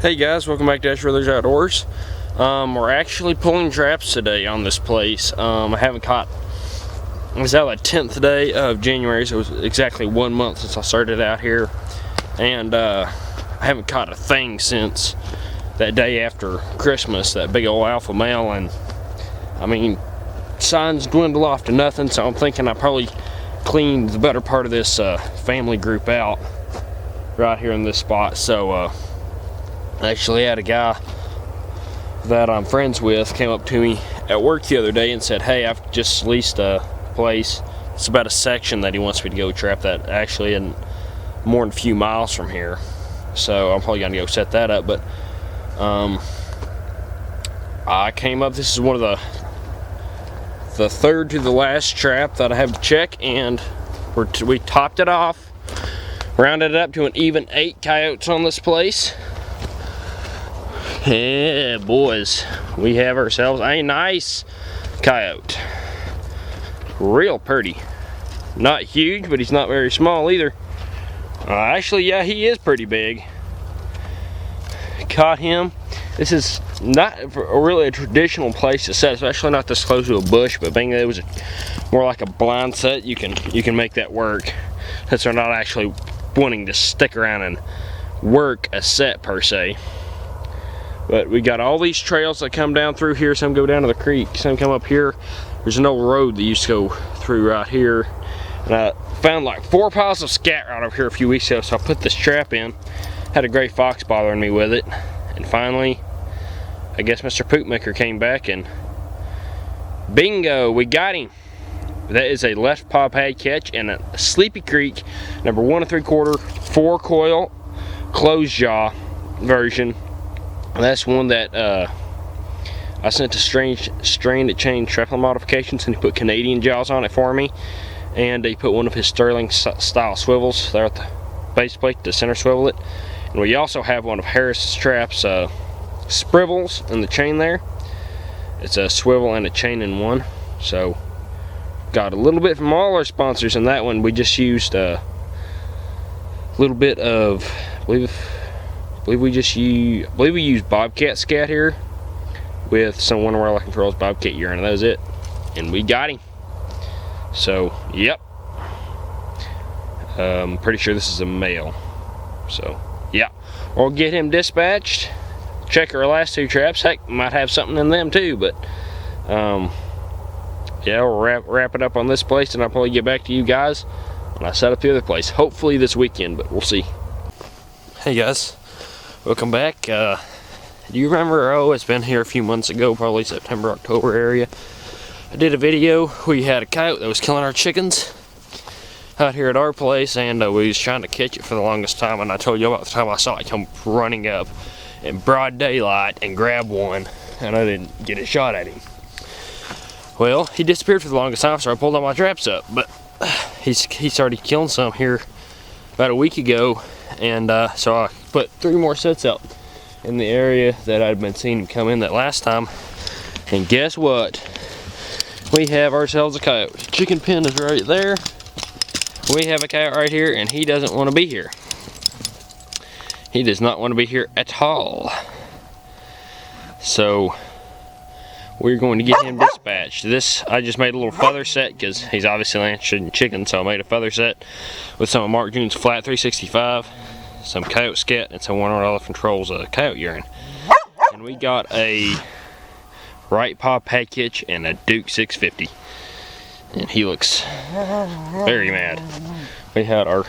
Hey guys, welcome back to Ash Brothers Outdoors. We're actually pulling traps today on this place. I haven't caught, it was out like 10th day of January, so it was exactly 1 month since I started out here. And I haven't caught a thing since that day after Christmas, that big old alpha male. And I mean, signs dwindle off to nothing, so I'm thinking I probably cleaned the better part of this family group out right here in this spot. So I actually had a guy that I'm friends with came up to me at work the other day and said, hey, I've just leased a place. It's about a section that he wants me to go trap that actually isn't more than a few miles from here. So I'm probably gonna go set that up. But I came up, this is one of the third to the last trap that I have to check, and we topped it off, rounded it up to an even 8 coyotes on this place. Yeah, boys, we have ourselves a nice coyote. Real pretty. Not huge, but he's not very small either. Actually, yeah, he is pretty big. Caught him. This is not really a traditional place to set, especially not this close to a bush, but being that it was more like a blind set, you can make that work, since they're not actually wanting to stick around and work a set per se. But we got all these trails that come down through here. Some go down to the creek, some come up here. There's an old road that used to go through right here. And I found like 4 piles of scat right over here a few weeks ago, so I put this trap in. Had a gray fox bothering me with it. And finally, I guess Mr. Poopmaker came back and bingo, we got him. That is a left paw pad catch and a Sleepy Creek number 1 3/4 4 coil closed jaw version. That's one that I sent to strainedchainsmodifications, Modifications, and he put Canadian jaws on it for me. And he put one of his Sterling style swivels there at the base plate to center swivel it. And we also have one of harrisndztraps sprivels in the chain there. It's a swivel and a chain in one. So got a little bit from all our sponsors in that one. We just used a little bit of, I believe we used Bobcat scat here with some One Wire Controls Bobcat urine, and that was it. And we got him. So, yep. Pretty sure this is a male. So, yeah. We'll get him dispatched. Check our last 2 traps. Heck, might have something in them too, but yeah, we'll wrap it up on this place, and I'll probably get back to you guys when I set up the other place. Hopefully this weekend, but we'll see. Hey guys. Welcome back. Do you remember, it's been here a few months ago, probably September, October area. I did a video where you had a coyote that was killing our chickens out here at our place, and we was trying to catch it for the longest time, and I told you about the time I saw it come running up in broad daylight and grab one, and I didn't get a shot at him. Well, he disappeared for the longest time, so I pulled all my traps up, but he started killing some here about a week ago, and so I put 3 more sets out in the area that I'd been seeing him come in that last time. And guess what? We have ourselves a coyote. Chicken pen is right there. We have a coyote right here, and he doesn't want to be here. He does not want to be here at all. So we're going to get him dispatched. This, I just made a little feather set because he's obviously interested in chicken, so I made a feather set with some of Mark June's flat 365, some coyote scat, and some One Wire Controls coyote urine. And we got a right paw pad catch and a Duke 650. And he looks very mad. We had our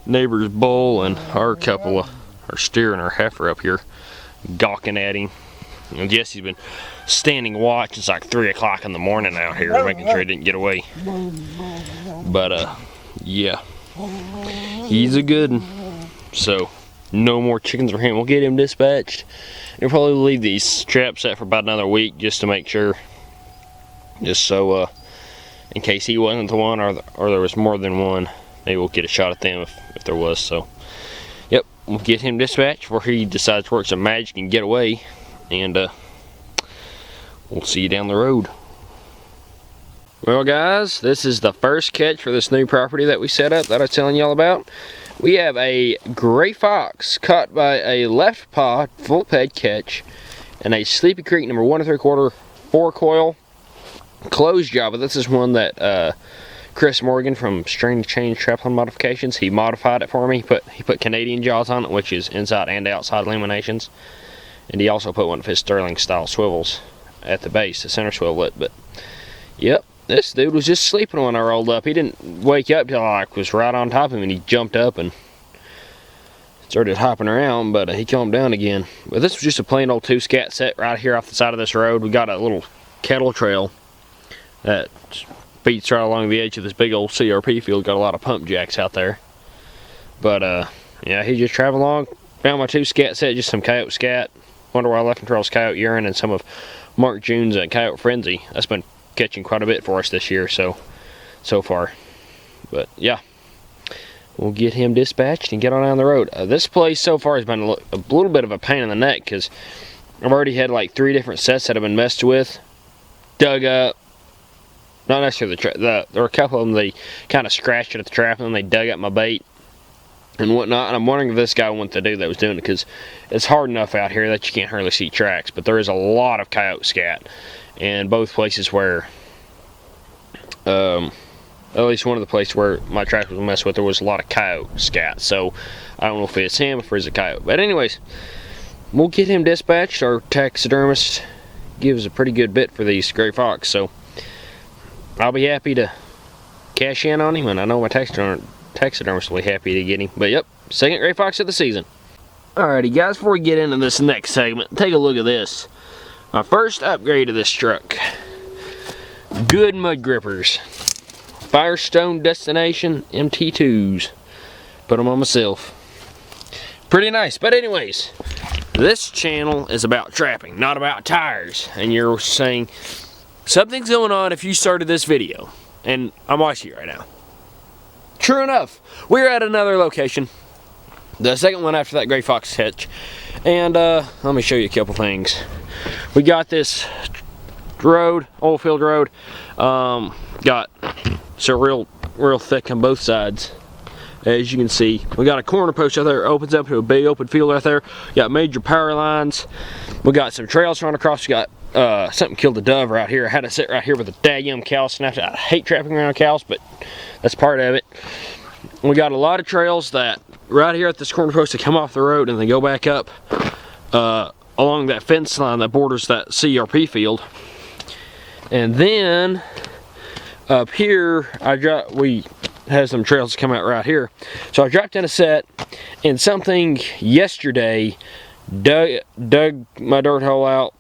neighbor's bull and our couple of our steer and our heifer up here gawking at him. And Jesse's been standing watch. It's like 3 o'clock in the morning out here, making sure he didn't get away. But yeah, he's a good one. So no more chickens for him. We'll get him dispatched. We'll probably leave these traps set for about another week just to make sure, just so in case he wasn't the one, or there was more than one, maybe we'll get a shot at them if there was. So yep, we'll get him dispatched before he decides to work some magic and get away, and we'll see you down the road. Well guys, this is the first catch for this new property that we set up that I was telling y'all about. We have a gray fox caught by a left paw full head catch and a Sleepy Creek number 1 3/4 4 coil closed jaw. But this is one that Chris Morgan from Trapline Modifications, he modified it for me. He put Canadian jaws on it, which is inside and outside illuminations, and he also put one of his Sterling style swivels at the base, the center swivel it. But yep, this dude was just sleeping when I rolled up. He didn't wake up till I was right on top of him, and he jumped up and started hopping around, but he calmed down again. But this was just a plain old 2-scat set right here off the side of this road. We got a little kettle trail that beats right along the edge of this big old CRP field. Got a lot of pump jacks out there. But yeah, he just traveled along, found my 2-scat set, just some coyote scat, Wonder Why Left and Trails coyote urine, and some of Mark June's coyote frenzy. That's been catching quite a bit for us this year so far. But yeah, we'll get him dispatched and get on down the road. This place so far has been a little bit of a pain in the neck, because I've already had like 3 different sets that have been messed with, dug up. Not necessarily there were a couple of them, they kind of scratched it at the trap, and then they dug up my bait and whatnot. And I'm wondering if this guy wanted to do that was doing it, because it's hard enough out here that you can't hardly see tracks. But there is a lot of coyote scat, and both places where, at least one of the places where my tracks was messed with, there was a lot of coyote scat. So I don't know if it's him or if it's a coyote. But anyways, we'll get him dispatched. Our taxidermist gives a pretty good bit for these gray fox, so I'll be happy to cash in on him, and I know my taxidermist will be happy to get him. But yep, second gray fox of the season. Alrighty guys, before we get into this next segment, take a look at this. My first upgrade of this truck. Good mud grippers. Firestone Destination MT2s. Put them on myself. Pretty nice. But anyways, this channel is about trapping, not about tires. And you're saying, something's going on if you started this video. And I'm watching it right now. True enough, we're at another location. The second one after that gray fox catch. And let me show you a couple things. We got this road, oil field road. Got so real thick on both sides. As you can see, we got a corner post out there, opens up to a big open field right there. Got major power lines. We got some trails running across. We got something killed a dove right here. I had to sit right here with a daggum cow snapped. I hate trapping around cows, but that's part of it. We got a lot of trails that right here at this corner post that come off the road and they go back up along that fence line that borders that CRP field. And then up here, we had some trails come out right here. So I dropped in a set, and something yesterday dug my dirt hole out,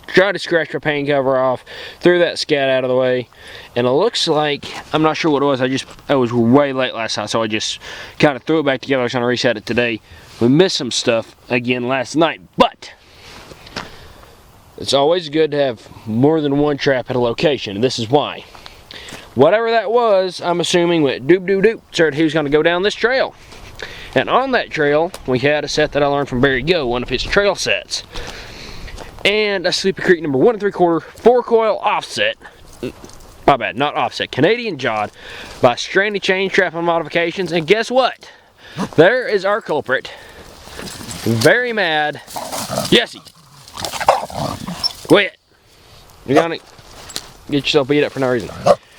tried to scratch my paint cover off, threw that scat out of the way, and it looks like, I'm not sure what it was, I was way late last night, so I just kind of threw it back together. I was trying to reset it today. We missed some stuff again last night, but it's always good to have more than one trap at a location, and this is why. Whatever that was, I'm assuming went doop doop doop, said he was going to go down this trail. And on that trail, we had a set that I learned from Barry Goe, one of his trail sets. And a Sleepy Creek number 1 3/4 4 coil offset. My bad, not offset, Canadian jawed by strainedchainsmodifications Modifications. And guess what? There is our culprit. Very mad. Jesse. Quit. You're gonna get yourself beat up for no reason.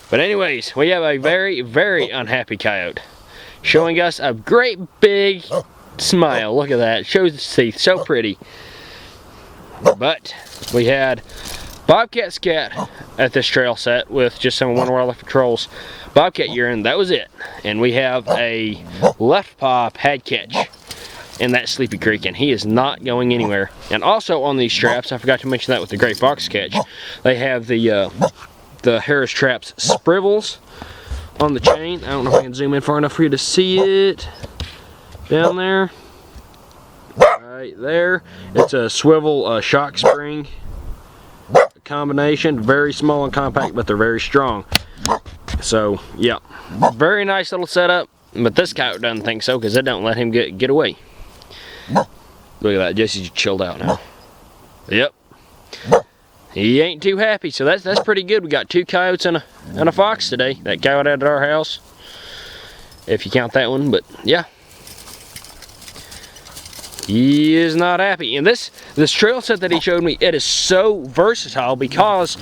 But anyways, we have a very, very unhappy coyote showing us a great big smile. Look at that. It shows its teeth. So pretty. But we had bobcat scat at this trail set with just some Wonder Why Left Patrol's bobcat urine. That was it. And we have a left paw pad catch in that Sleepy Creek, and he is not going anywhere. And also on these straps, I forgot to mention that with the gray fox catch, they have the harrisndztraps sprivels on the chain. I don't know if I can zoom in far enough for you to see it. Down there. Right there. It's a swivel shock spring combination. Very small and compact, but they're very strong. So, yeah. Very nice little setup. But this coyote doesn't think so, because it don't let him get away. Look at that. Jesse's chilled out now. Yep. He ain't too happy, so that's pretty good. We got 2 coyotes and a fox today. That coyote at our house. if you count that one. But yeah, he is not happy. And this trail set that he showed me, it is so versatile because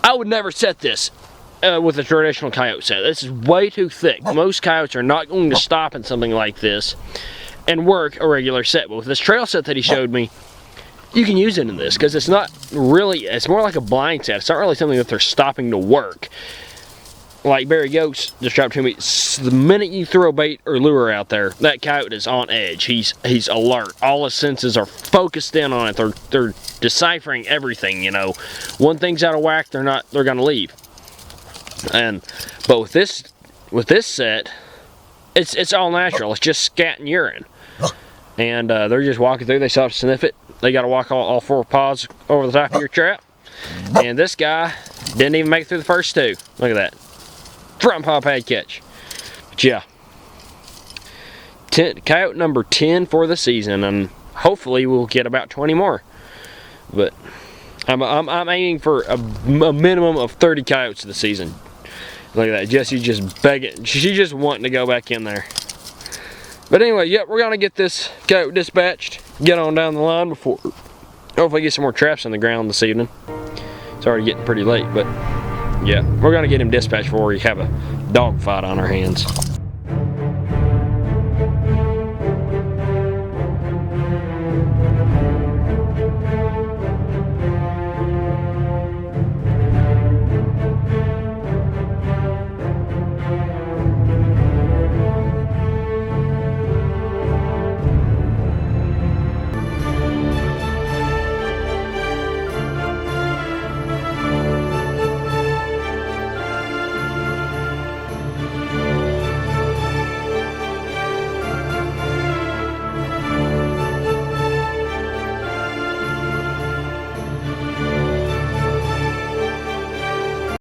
I would never set this with a traditional coyote set. This is way too thick. Most coyotes are not going to stop in something like this and work a regular set. But with this trail set that he showed me, you can use it in this because it's not really, it's more like a blind set. It's not really something that they're stopping to work. Like Barry Goats just dropped to me, the minute you throw bait or lure out there, that coyote is on edge. He's alert. All his senses are focused in on it. They're deciphering everything, you know. One thing's out of whack, they're gonna leave. But with this set, it's all natural. It's just scat and urine. And they're just walking through, they stop to sniff it. They gotta walk all 4 paws over the top of your trap. And this guy didn't even make it through the first 2. Look at that. Front paw pad catch. But yeah, coyote number 10 for the season, and hopefully we'll get about 20 more. But I'm aiming for a minimum of 30 coyotes this season. Look at that, Jesse's just begging. She's just wanting to go back in there. But anyway, yep, we're gonna get this coyote dispatched, get on down the line before hopefully get some more traps on the ground this evening. It's already getting pretty late, but yeah, we're gonna get him dispatched before we have a dog fight on our hands.